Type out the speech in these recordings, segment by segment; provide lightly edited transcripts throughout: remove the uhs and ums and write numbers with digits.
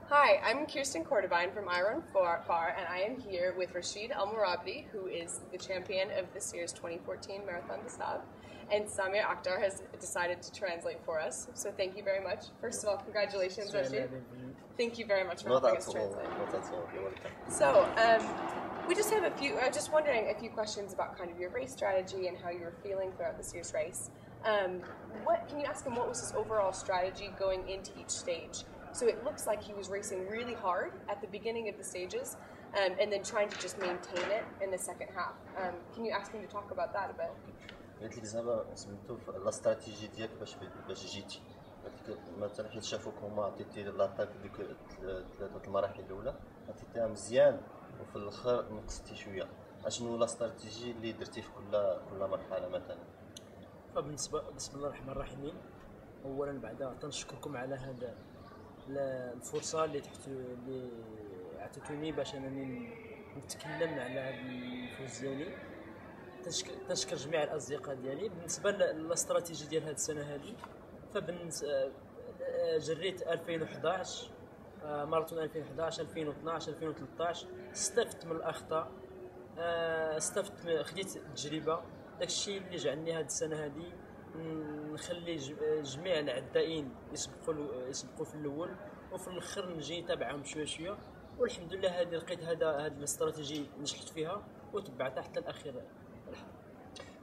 Hi, I'm Kirsten Cordovine from Iron Far, and I am here with Rachid El Morabity, who is the champion of this year's 2014 Marathon des Sables, and Samir Akhtar has decided to translate for us. So thank you very much. First of all, congratulations, Rachid. Thank you very much for helping us translate. Not at all. You're welcome. So, we just have just wondering a few questions about kind of your race strategy and how you were feeling throughout this year's race. Can you ask him what was his overall strategy going into each stage? So it looks like he was racing really hard at the beginning of the stages, and then trying to just maintain it in the second half. Can you ask him to talk about that a bit? قلت لك زعما سميتو لا استراتيجي ديالك باش جيتي مثلا حيت شافوك هما عطيتي لاطاك ديك ثلاثه المراحل الاولى عطيتيها مزيان وفي الاخر نقصتي شويه. اشنو لا استراتيجي اللي درتي في كل مرحله مثلا؟ فبالنسبه بسم الله الرحمن الرحيم، اولا بعدا تنشكركم على هذا الفرصه اللي عطيتوني باش انني نتكلم على هذا الفوز ديالي. تنشكر جميع الاصدقاء ديالي. بالنسبه للاستراتيجي ديال هذه السنه هذه، فبالنسبه جريت 2011 ماراثون 2011 2012 2013 استفدت من الاخطاء، خديت التجربه. داكشي اللي جعلني هذه السنه هذه نخلي جميع العدائين يسبقوا في الاول، وفي الاخر نجي نتابعهم شويه شويه، والحمد لله هذه لقيت هذا الاستراتيجي نجحت فيها وتبعتها حتى الاخير.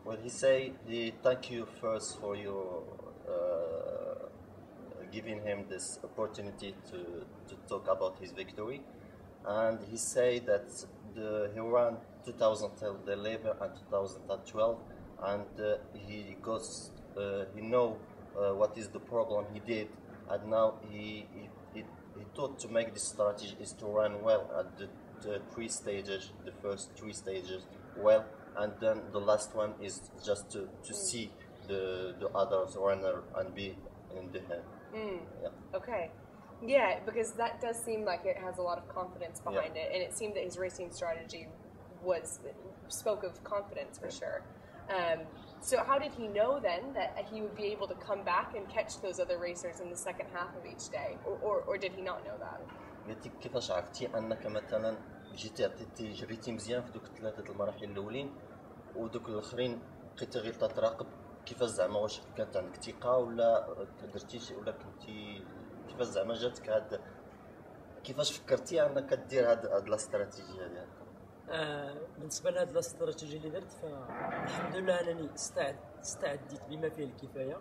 Well, he thank you first for your giving him this opportunity to talk about his victory, and he say that he ran 2011 and 2012, and he know what is the problem he did, and now he thought to make this strategy is to run well at the first three stages well, and then the last one is just to see the others runner and be in the head. Yeah. Okay. Yeah, because that does seem like it has a lot of confidence behind it, and it seemed that his racing strategy spoke of confidence for sure. So how did he know then that he would be able to come back and catch those other racers in the second half of each day, or did he not know that? قلت لك كيفاش عرفتي انك مثلا جريتي مزيان في دوك ثلاثه المراحل الاولين ودوك الاخرين بقيتي غير تراقب؟ كيفاش زعما واش كانت عندك ثقه ولا درتي ولا كنتي كيفاش زعما جاتك هاد كيفاش فكرتي انك دير هاد الاستراتيجيه ديالك؟ بالنسبه لهاد الاستراتيجيه اللي درت، فالحمد لله انني استعديت بما فيه الكفايه.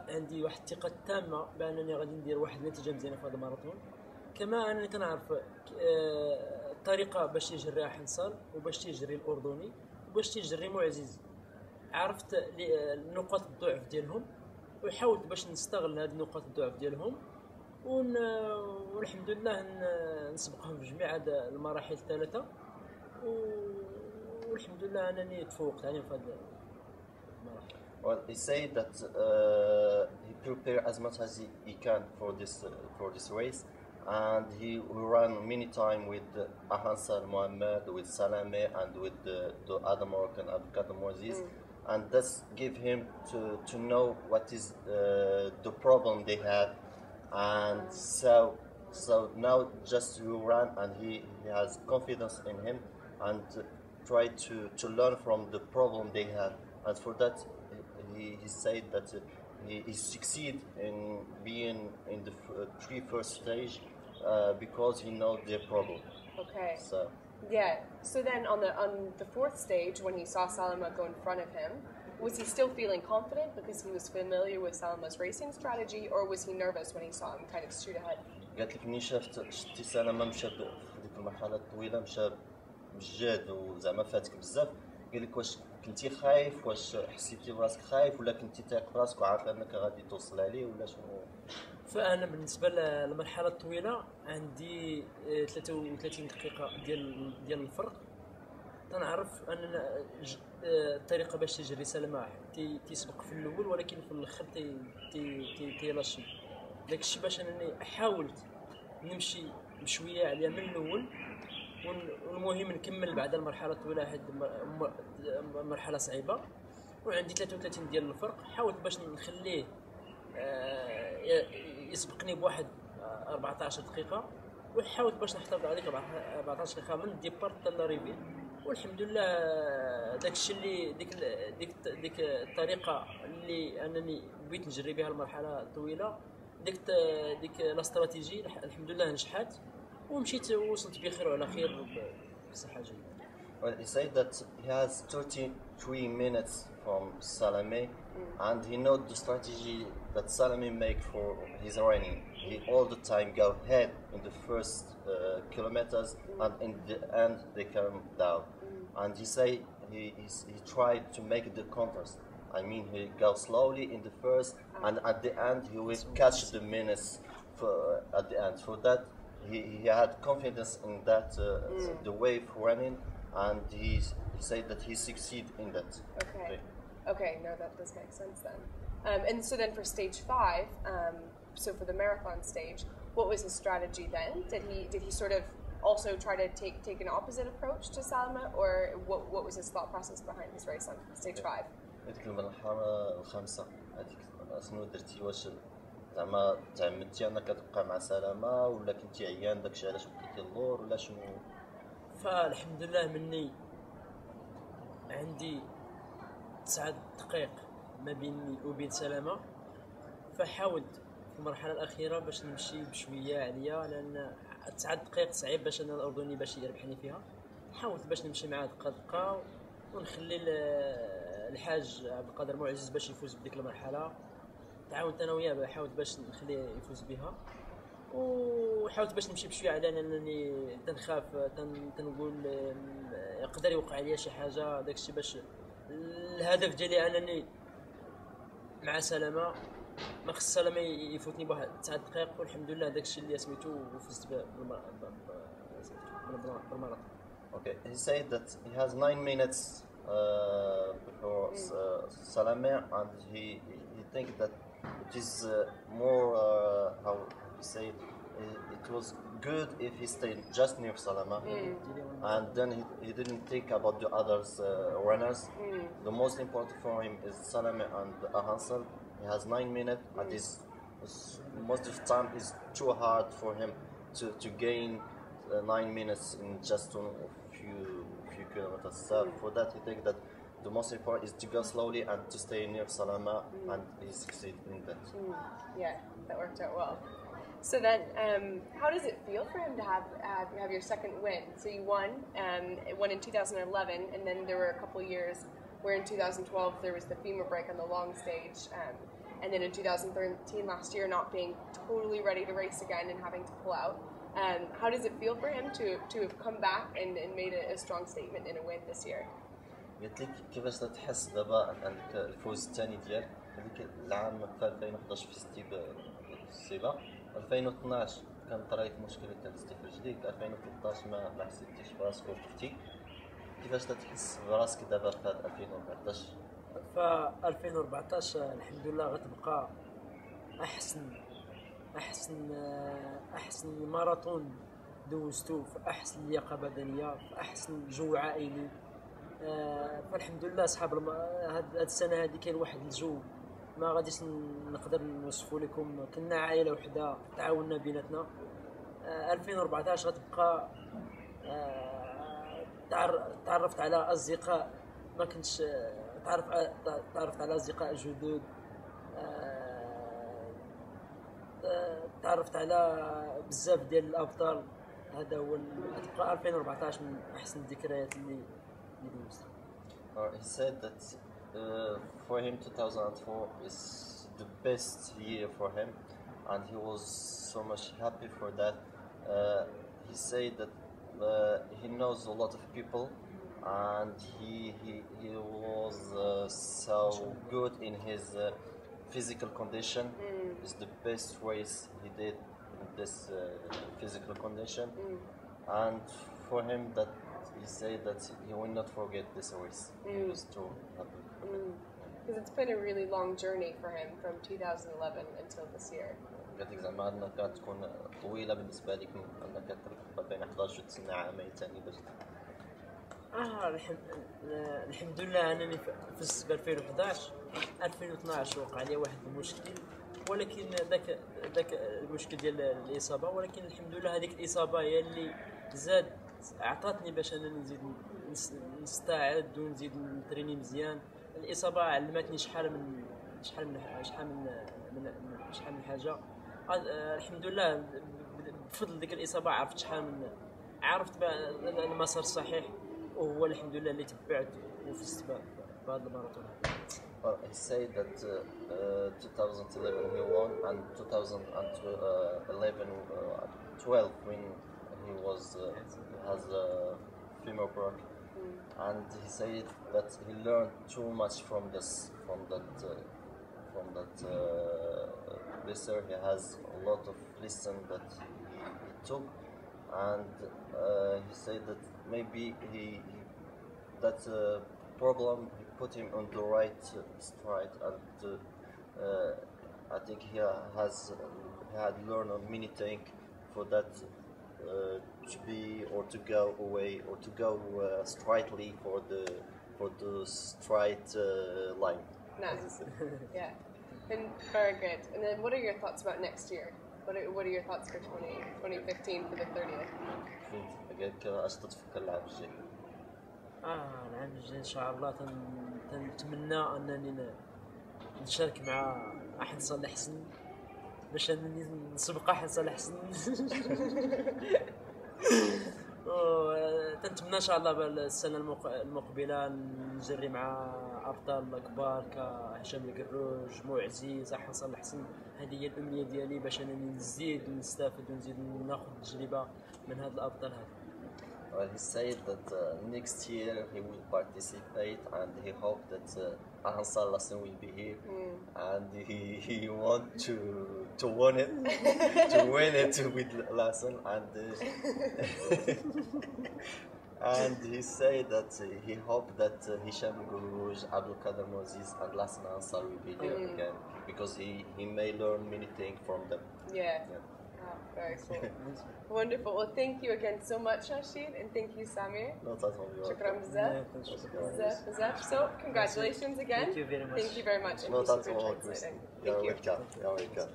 عندي واحد الثقه تامه بانني غادي ندير واحد النتيجه مزيانه في هذا الماراثون. كما انني كنعرف الطريقه باش يجريها حنصل وباش تيجري الاردني وباش تيجري معزز. عرفت نقاط الضعف ديالهم وحاولت باش نستغل هذه نقاط الضعف ديالهم والحمد لله نسبقهم في جميع المراحل الثلاثه، والحمد لله انني تفوقت عليهم في هذه المراحل. Well, he said that he prepared as much as he can for this race, and he ran many time with Ahansal Mohammed, with Salame, and with the other Moroccan Abdelkader Mouaziz, and this gave him to know what is the problem they had, and so now just he ran and he has confidence in him and try to learn from the problem they have, and for that he said that he succeed in being in the three first stage because he knows their problem. Okay. So yeah. So then on the fourth stage, when he saw Salama go in front of him, was he still feeling confident because he was familiar with Salama's racing strategy, or was he nervous when he saw him kind of shoot ahead? قالت لك ملي شتي سلامه مشى في ديك المرحله الطويله مشى بجد وزعما فاتك بزاف، قال لك واش كنتي خايف، واش حسيتي براسك خايف ولا كنتي تايق براسك وعارف انك غادي توصل عليه ولا شنو؟ فانا بالنسبه للمرحله الطويله عندي 33 دقيقه ديال الفرق. تنعرف ان الطريقه باش تجري سلمى تيسبق في الاول، ولكن في الاخر تيلاشي. داكشي باش انني حاولت نمشي بشويه عليها من الاول، والمهم نكمل بعد المرحله الطويله. حيت مرحله صعيبه وعندي 33 ديال الفرق. حاولت باش نخليه يسبقني بواحد 14 دقيقه، وحاولت باش نحتفظ على ديك 14 دقيقه من الديبار حتى لاريفي. والحمد لله داك الشيء اللي ديك الطريقه اللي انني بغيت نجري بها المرحله الطويله، ديك لا استراتيجي الحمد لله نجحت، ومشيت وصلت بخير وعلى خير بصحه جيده. Well, he said that he has 33 minutes from Salame, and he knows the strategy that Salame make for his running. He all the time go ahead in the first kilometers, and in the end they come down. And he say he tried to make the contrast. I mean, he goes slowly in the first, and at the end he will catch the minutes at the end. For that, he had confidence in that the way for running. And he said that he succeeded in that. Okay, no, that does make sense then. And so then for stage 5, so for the marathon stage, what was his strategy then? Did he sort of also try to take an opposite approach to Salama, or what was his thought process behind his race on stage 5? هذيك المرحلة الخامسة هذيك شنو درتي؟ واش زعما تعمدتي انك تبقى مع سلامة، ولا كنتي عيان داكشي علاش بقيتي اللور، ولا شنو؟ فالحمد لله مني عندي 9 دقائق ما بيني وبين سلامة، فحاولت في المرحلة الأخيرة باش نمشي بشوية عليا، لأن 9 دقائق صعيب باش أنا الأردني باش يربحني فيها. حاولت باش نمشي معاه دقة دقة ونخلي الحاج عبد القادر معزز باش يفوز بديك المرحلة. تعاونت أنا وياه، حاولت باش نخليه يفوز بها، وحاولت باش نمشي بشويه على انني تنخاف تنقول يقدر يوقع لي شي حاجه. داكشي باش الهدف ديالي انني مع سلامه ما خص سلامه يفوتني بواحد 9 دقائق، والحمد لله داكشي اللي سميتو وفزت بالمرض. Okay, he said that he has 9 minutes before Salame, and he thinks that it is more how you say it was good if he stayed just near Salama, and then he didn't think about the others runners. The most important for him is Salame and Hansel. He has 9 minutes, and most of the time is too hard for him to gain 9 minutes in just a few kilometers. So for that, he thinks that the most important is to go slowly and to stay near Salama, and he succeeded in that. Yeah, that worked out well. So then, how does it feel for him to have your second win? So you won in 2011, and then there were a couple of years where in 2012 there was the femur break on the long stage, and then in 2013 last year not being totally ready to race again and having to pull out. How does it feel for him to have come back and made a strong statement in a win this year? قلت لك كيفاش تحس دابا عندك الفوز الثاني ديالك هذيك العام في 2011 فزتي بالسباق، 2012 كان طريت مشكله تلزتي في رجليك، 2013 ما حسيتيش براسك وقفتي. كيفاش تحس براسك دابا في 2014؟ ف 2014 الحمد لله غتبقى احسن ماراثون دوزتو، في احسن لياقه بدنيه، في احسن جو عائلي. فالحمد لله اصحاب هاد السنه هذه كاين واحد الجو ما غاديش نقدر نوصفه لكم. كنا عائله وحده، تعاوننا بيناتنا. 2014 غتبقى تعرفت على اصدقاء ما كنتش تعرفت على اصدقاء جدد، تعرفت على بزاف ديال الابطال. هذا هو غتبقى 2014 من احسن الذكريات اللي دوزت. He said that for him 2004 is the best year for him, and he was so much happy for that. He said that he knows a lot of people, and he was so good in his physical condition. It's the best race he did in this physical condition, and for him that he said that he will not forget this race. He was too happy. Because it's been a really long journey for him from 2011 until this year. قلت لك زعما انها كانت تكون طويله بالنسبه لك، انك تركب بين 11 وتسنى عامين ثاني باش الحمد لله انني فزت ب 2011. 2012 وقع لي واحد المشكل ولكن ذاك المشكل ديال الاصابه، ولكن الحمد لله هذيك الاصابه هي اللي زاد عطاتني باش انني نزيد نستعد ونزيد نتريني مزيان. الاصابه علمتني شحال من حاجه. الحمد لله بفضل ديك الاصابه عرفت المسار الصحيح، وهو الحمد لله اللي تبعت وفزت بهذا الماراثون. He said that 2011 he won, and 2011 12 when he has a femur broke, and he said that he learned too much from that lesson. He has a lot of lesson that he took, and he said that maybe that problem put him on the right stride, and I think he had learned on many things for that to be or to go away or to go straightly for the straight line. Nice. Yeah. And very good. And then what are your thoughts about next year? What are your thoughts for 2015 for the 30th? اش تتفكر العام الجاي؟ العام الجاي ان شاء الله تنتمنى انني نشارك مع احد صالح حسن باش انني نسبق احد صالح حسن. تنتمنى ان شاء الله بالسنه المقبله نجري مع ابطال كبار كهشام القروج، مو عزيز، احد صالح حسن. هذه هي الامنيه ديالي باش انني نزيد نستافد ونزيد ناخذ تجربه من هاد الابطال هذا. Well, he said that next year he will participate, and he hoped that Ahsan Lassen will be here, and he want to win it, with Lassen, and he said that he hoped that Hisham Gourouj, Abdul Kader Moses, and Lassen Ansar will be there again, because he may learn many things from them. Yeah. Oh, very cool. Wonderful. Well, thank you again so much, Rachid, and thank you, Samir. No, that's all you are. Shukran bzaf. So, congratulations again. Thank you very much. Thank you very much. No, that's Super all. exciting. You're Thank you. welcome.